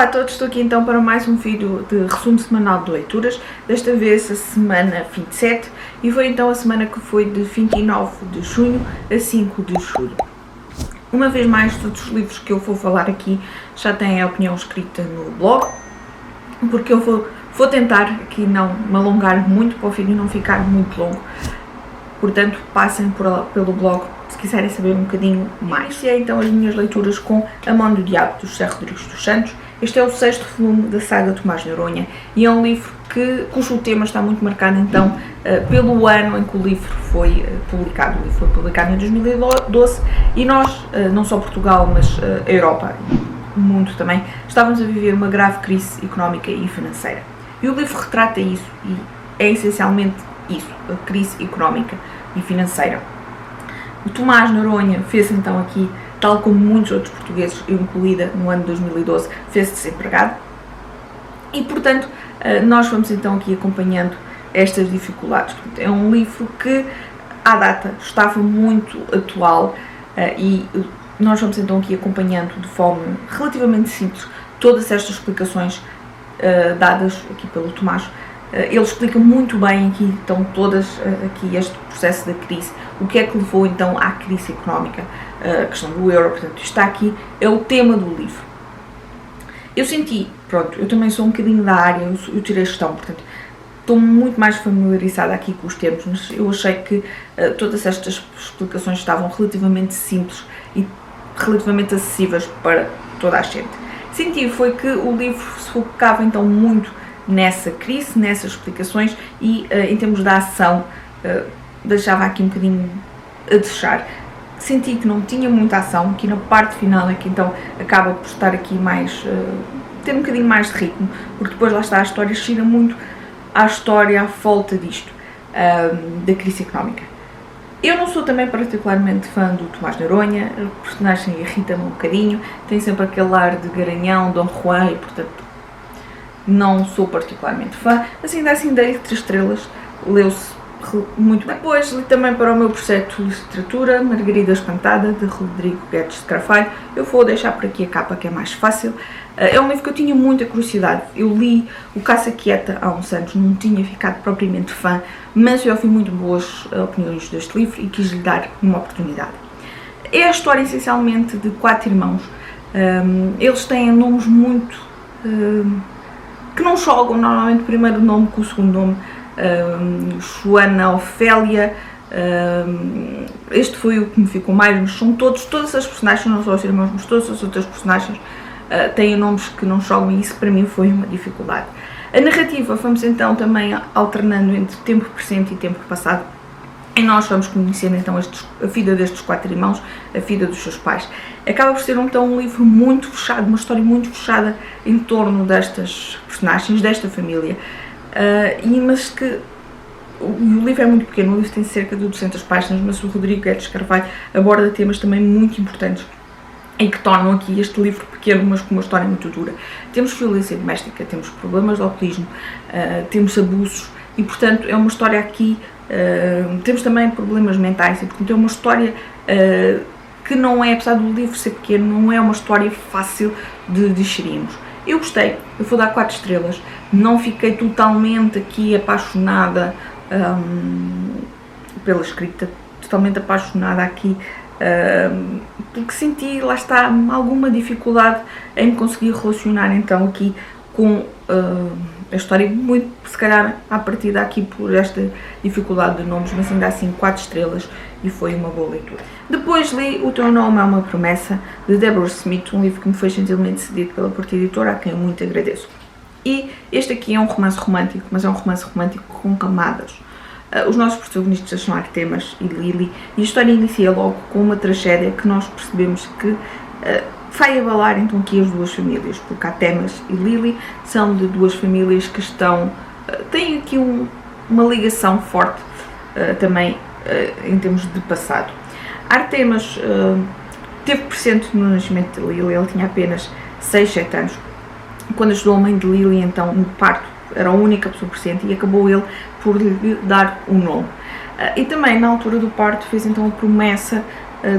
Olá a todos, estou aqui então para mais um vídeo de resumo semanal de leituras, desta vez a semana 27 e foi então a semana que foi de 29 de junho a 5 de julho. Uma vez mais, todos os livros que eu vou falar aqui já têm a opinião escrita no blog, porque eu vou tentar aqui não me alongar muito para o vídeo não ficar muito longo, portanto passem pelo blog se quiserem saber um bocadinho mais. Iniciei então as minhas leituras com A Mão do Diabo, do José Rodrigues dos Santos. Este é o 6º volume da saga Tomás de Noronha e é um livro cujo tema está muito marcado então pelo ano em que o livro foi publicado. O livro foi publicado em 2012 e nós, não só Portugal, mas a Europa e o mundo também, estávamos a viver uma grave crise económica e financeira. E o livro retrata isso e é essencialmente isso, a crise económica e financeira. O Tomás Noronha fez então aqui, tal como muitos outros portugueses, eu incluída no ano de 2012, fez-se desempregado e, portanto, nós vamos então aqui acompanhando estas dificuldades. É um livro que, à data, estava muito atual e nós vamos então aqui acompanhando de forma relativamente simples todas estas explicações dadas aqui pelo Tomás. Ele explica muito bem aqui, então, aqui este processo da crise, o que é que levou então à crise económica, a questão do euro, portanto, isto está aqui, é o tema do livro. Eu senti, pronto, eu também sou um bocadinho da área, eu tirei gestão, portanto, estou muito mais familiarizada aqui com os termos, mas eu achei que todas estas explicações estavam relativamente simples e relativamente acessíveis para toda a gente. Senti foi que o livro se focava então muito nessa crise, nessas explicações e em termos da ação deixava aqui um bocadinho a deixar. Senti que não tinha muita ação, que na parte final é que então acaba por estar aqui mais, ter um bocadinho mais de ritmo, porque depois lá está, a história gira muito à história à volta disto, da crise económica. Eu não sou também particularmente fã do Tomás Noronha, o personagem irrita-me um bocadinho, tem sempre aquele ar de garanhão, Dom Juan e portanto não sou particularmente fã, mas ainda assim dei 3 estrelas, leu-se muito bem. Depois li também para o meu projeto de literatura Margarida Espantada, de Rodrigo Guedes de Carvalho. Eu vou deixar por aqui a capa que é mais fácil. É um livro que eu tinha muita curiosidade. Eu li o Caça Quieta há uns anos, não tinha ficado propriamente fã, mas eu ouvi muito boas opiniões deste livro e quis lhe dar uma oportunidade. É a história essencialmente de 4 irmãos. Eles têm nomes muito que não jogam normalmente o primeiro nome com o segundo nome. Joana, Ofélia, este foi o que me ficou mais, mas são todas as personagens, não só os irmãos, mas todas as outras personagens têm nomes que não jogam e isso para mim foi uma dificuldade. A narrativa vamos então também alternando entre tempo presente e tempo passado e nós vamos conhecendo então a vida destes 4 irmãos, a vida dos seus pais. Acaba por ser então um livro muito fechado, uma história muito fechada em torno destas personagens, desta família. Mas que o livro é muito pequeno, o livro tem cerca de 200 páginas, mas o Rodrigo Guedes Carvalho aborda temas também muito importantes e que tornam aqui este livro pequeno, mas com uma história muito dura. Temos violência doméstica, temos problemas de autismo, temos abusos e, portanto, é uma história aqui, temos também problemas mentais e, portanto, é uma história que não é, apesar do livro ser pequeno, não é uma história fácil de digerirmos. Eu gostei, eu vou dar 4 estrelas, não fiquei totalmente aqui apaixonada pela escrita, totalmente apaixonada aqui, porque senti, lá está, alguma dificuldade em me conseguir relacionar então aqui com a história, muito se calhar à partida aqui por esta dificuldade de nomes, mas ainda assim 4 estrelas e foi uma boa leitura. Depois li O Teu Nome é uma Promessa, de Deborah Smith, um livro que me foi gentilmente cedido pela Porta Editora, a quem eu muito agradeço. E este aqui é um romance romântico, mas é um romance romântico com camadas. Os nossos protagonistas são Artemas e Lily e a história inicia logo com uma tragédia que nós percebemos que vai abalar então aqui as duas famílias, porque Artemas e Lily são de 2 famílias que têm aqui uma ligação forte também em termos de passado. Artemas teve presente no nascimento de Lily, ele tinha apenas 6, 7 anos, quando ajudou a mãe de Lily então no parto, era a única pessoa presente e acabou ele por lhe dar o nome. E também na altura do parto fez então a promessa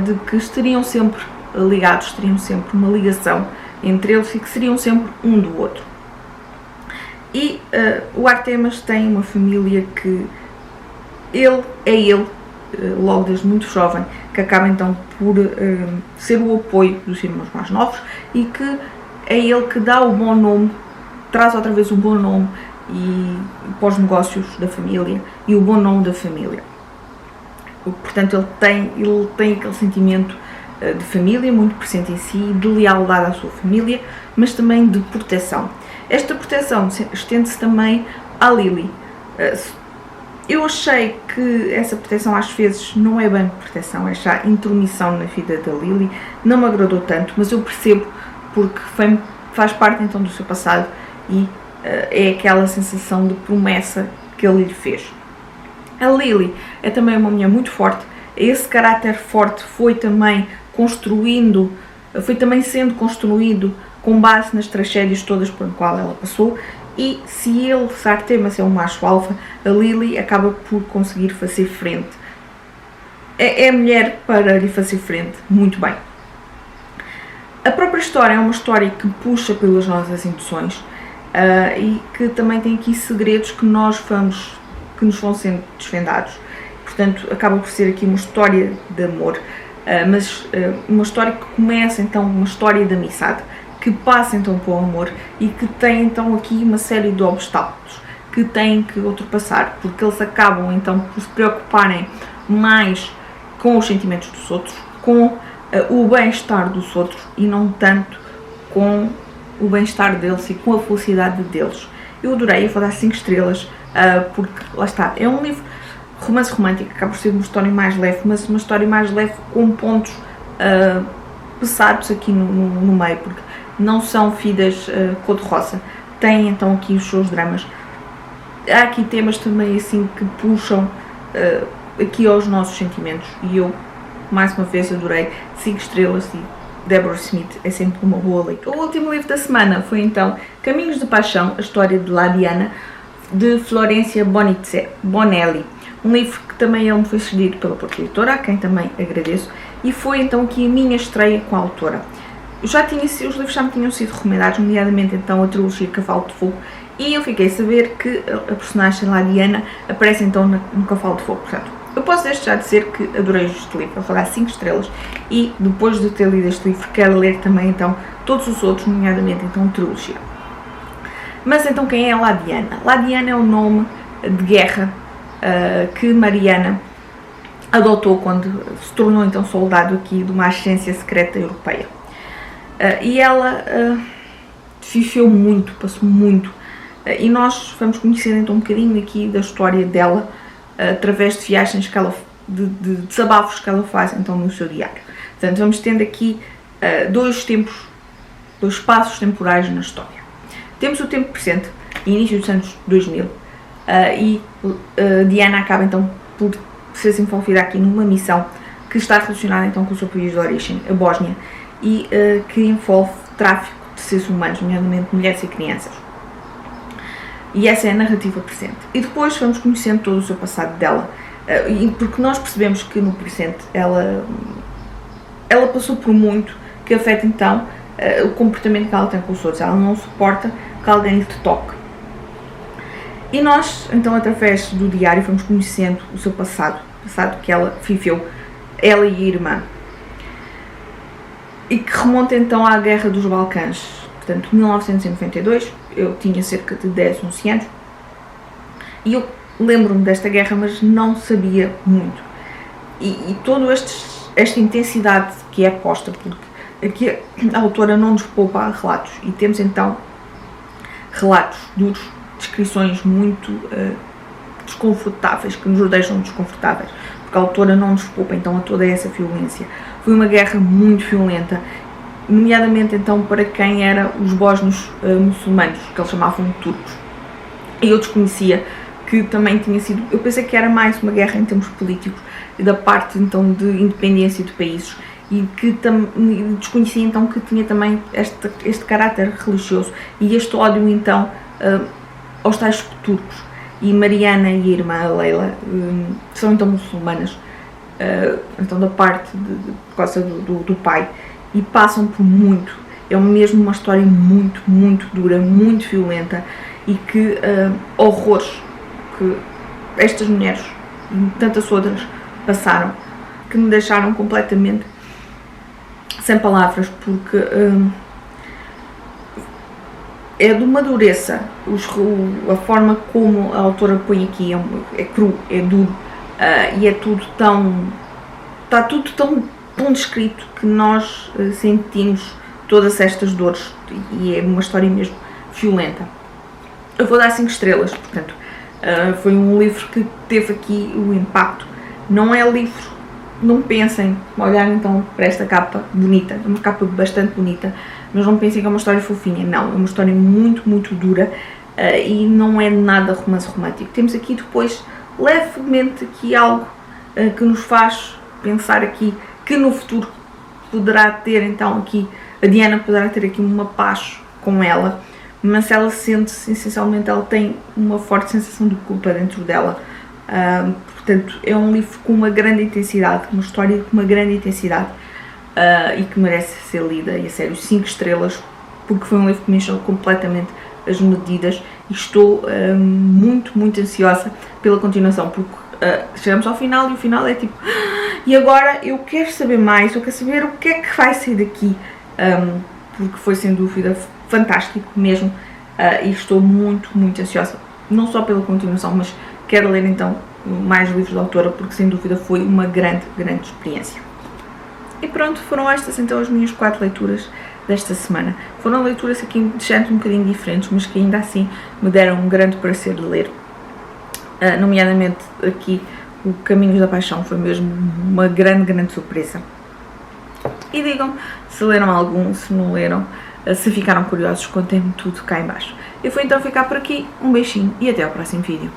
de que estariam sempre ligados, teriam sempre uma ligação entre eles e que seriam sempre um do outro. E o Artemas tem uma família que ele, logo desde muito jovem, que acaba então por ser o apoio dos irmãos mais novos e que é ele que dá o bom nome, traz outra vez o bom nome e para os negócios da família e o bom nome da família. Portanto, ele tem aquele sentimento de família muito presente em si, de lealdade à sua família, mas também de proteção. Esta proteção estende-se também à Lily. Eu achei que essa proteção às vezes não é bem proteção, é já intromissão na vida da Lily, não me agradou tanto, mas eu percebo porque faz parte então do seu passado e é aquela sensação de promessa que ele lhe fez. A Lily é também uma mulher muito forte, esse caráter forte foi também sendo construído com base nas tragédias todas por qual ela passou, e se Artemas é um macho alfa, a Lily acaba por conseguir fazer frente. É a mulher para lhe fazer frente muito bem. A própria história é uma história que puxa pelas nossas emoções e que também tem aqui segredos que nos vão sendo desvendados. Portanto, acaba por ser aqui uma história de amor, mas uma história que começa então uma história de amizade, que passa então para o amor e que tem então aqui uma série de obstáculos que têm que ultrapassar, porque eles acabam então por se preocuparem mais com os sentimentos dos outros, com o bem-estar dos outros e não tanto com o bem-estar deles e com a felicidade deles. Eu adorei, eu vou dar 5 estrelas, porque lá está, é um livro romance romântico, acaba por ser uma história mais leve, mas uma história mais leve com pontos pesados aqui no meio, porque não são vidas cor-de-rosa, têm então aqui os seus dramas. Há aqui temas também assim que puxam aqui aos nossos sentimentos e eu, mais uma vez, adorei, 5 estrelas e Deborah Smith é sempre uma boa leitura. O último livro da semana foi então Caminhos de Paixão, a história de La Diana, de Florencia Bonelli. Um livro que também me foi sugerido pela Porta Editora, a quem também agradeço, e foi então aqui a minha estreia com a autora. Os livros já me tinham sido recomendados, nomeadamente então a trilogia Cavalo de Fogo, e eu fiquei a saber que a personagem La Diana aparece então no Cavalo de Fogo. Portanto, eu posso desde já dizer que adorei este livro, eu vou dar 5 estrelas, e depois de ter lido este livro quero ler também então todos os outros, nomeadamente então a trilogia. Mas então quem é La Diana? La Diana é o nome de guerra que Mariana adotou quando se tornou então soldado aqui de uma agência secreta europeia. E ela viveu muito, passou muito, e nós vamos conhecer então um bocadinho aqui da história dela através de viagens que ela, de desabafos que ela faz então no seu diário. Portanto, vamos tendo aqui dois espaços temporais na história. Temos o tempo presente, início dos anos 2000, e Diana acaba então por ser envolvida aqui numa missão que está relacionada então com o seu país de origem, a Bósnia, e que envolve tráfico de seres humanos, nomeadamente mulheres e crianças. E essa é a narrativa presente. E depois vamos conhecendo todo o seu passado dela, porque nós percebemos que no presente ela passou por muito que afeta então o comportamento que ela tem com os outros. Ela não suporta que alguém lhe toque. E nós, então, através do diário, vamos conhecendo o seu passado que ela viveu, ela e a irmã, e que remonta então à Guerra dos Balcãs, portanto, 1992, eu tinha cerca de 10, 11 anos, e eu lembro-me desta guerra, mas não sabia muito, e toda esta intensidade que é posta, porque aqui a autora não nos poupa relatos, e temos então relatos duros, descrições muito desconfortáveis, que nos deixam desconfortáveis, porque a autora não nos poupa então a toda essa violência. Foi uma guerra muito violenta, nomeadamente então para quem eram os bósnios muçulmanos, que eles chamavam de turcos. E eu desconhecia que também tinha sido, eu pensei que era mais uma guerra em termos políticos, da parte então de independência de países, e que desconhecia então que tinha também este caráter religioso e este ódio então aos tais turcos. E Mariana e a irmã Leila são então muçulmanas, então da parte por causa do pai, e passam por muito. é mesmo uma história muito, muito dura, muito violenta e que horrores que estas mulheres e tantas outras passaram, que me deixaram completamente sem palavras, porque é de uma dureza, a forma como a autora põe aqui é cru, é duro, e é tudo tão, está tudo tão descrito que nós sentimos todas estas dores, e é uma história mesmo violenta. Eu vou dar 5 estrelas, portanto, foi um livro que teve aqui o impacto. Não é livro, não pensem, olhar então para esta capa bonita, é uma capa bastante bonita, mas não pensem que é uma história fofinha, não, é uma história muito, muito dura, e não é nada romance romântico. Temos aqui depois, levemente, aqui algo que nos faz pensar aqui que no futuro poderá ter, então aqui, a Diana poderá ter aqui uma paz com ela, mas ela sente-se, essencialmente, ela tem uma forte sensação de culpa dentro dela. Portanto, é um livro com uma grande intensidade, uma história com uma grande intensidade, e que merece ser lida, e a sério, 5 estrelas, porque foi um livro que me encheu completamente as medidas, e estou muito, muito ansiosa pela continuação, porque chegamos ao final e o final é tipo, e agora eu quero saber mais, eu quero saber o que é que vai sair daqui, porque foi sem dúvida fantástico mesmo, e estou muito, muito ansiosa, não só pela continuação, mas quero ler então mais livros da autora, porque sem dúvida foi uma grande, grande experiência. E pronto, foram estas então as minhas 4 leituras desta semana. Foram leituras aqui de género um bocadinho diferentes, mas que ainda assim me deram um grande prazer de ler. Nomeadamente aqui o Caminhos da Paixão foi mesmo uma grande, grande surpresa. E digam se leram algum, se não leram, se ficaram curiosos, contem-me tudo cá em baixo. Eu vou então ficar por aqui, um beijinho e até ao próximo vídeo.